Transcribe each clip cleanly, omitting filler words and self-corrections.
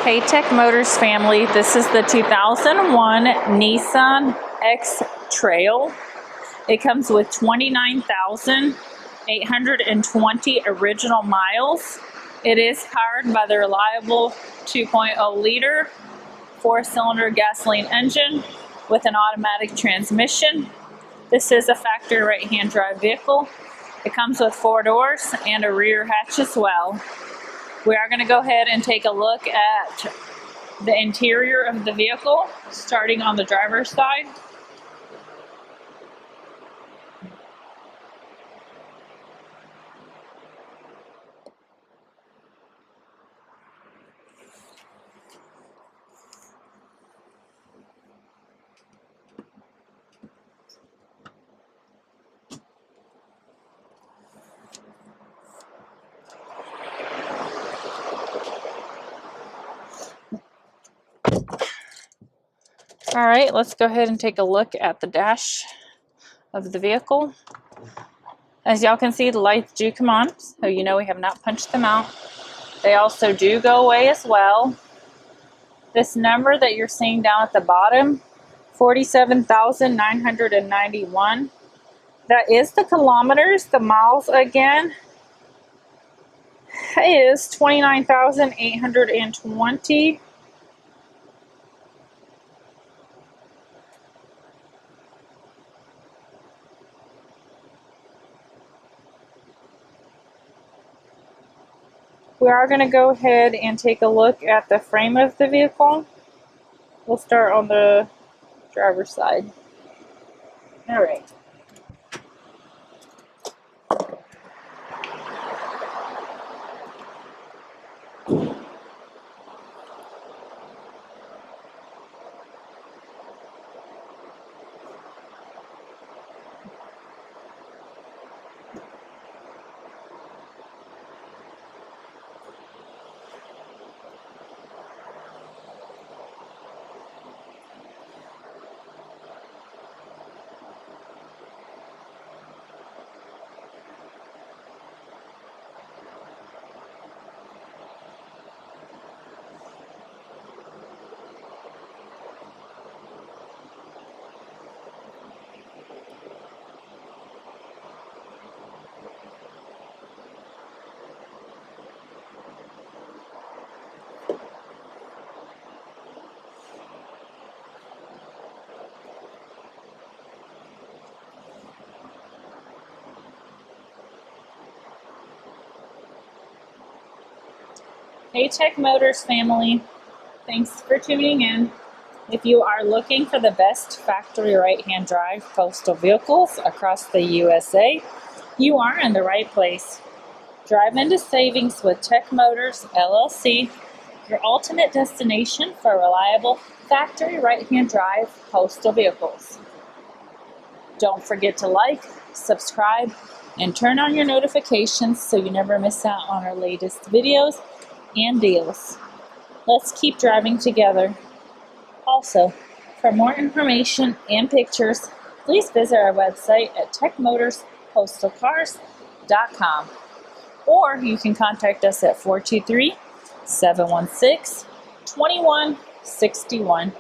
Hey Tech Motors family, this is the 2001 Nissan X-Trail. It comes with 29,820 original miles. It is powered by the reliable 2.0 liter 4-cylinder gasoline engine with an automatic transmission. This is a factory right-hand drive vehicle. It comes with 4 doors and a rear hatch as well. We are going to go ahead and take a look at the interior of the vehicle, starting on the driver's side. All right, let's go ahead and take a look at the dash of the vehicle. As y'all can see, the lights do come on, so you know we have not punched them out. They also do go away as well. This number that you're seeing down at the bottom, 47,991, that is the kilometers. The miles again is 29,820. We are going to go ahead and take a look at the frame of the vehicle. We'll start on the driver's side. All right. Hey Tech Motors family, thanks for tuning in. If you are looking for the best factory right-hand drive postal vehicles across the USA, you are in the right place. Drive into savings with Tech Motors LLC, your ultimate destination for reliable factory right-hand drive postal vehicles. Don't forget to like, subscribe, and turn on your notifications so you never miss out on our latest videos and deals. Let's keep driving together. Also, for more information and pictures, please visit our website at techmotorspostalcars.com, or you can contact us at 423-716-2161.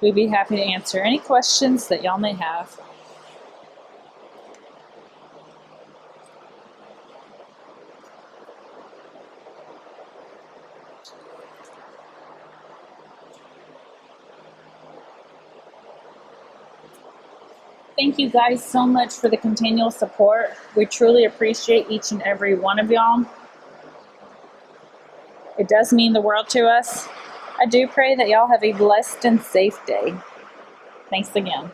We'd be happy to answer any questions that y'all may have. Thank you guys so much for the continual support. We truly appreciate each and every one of y'all. It does mean the world to us. I do pray that y'all have a blessed and safe day. Thanks again.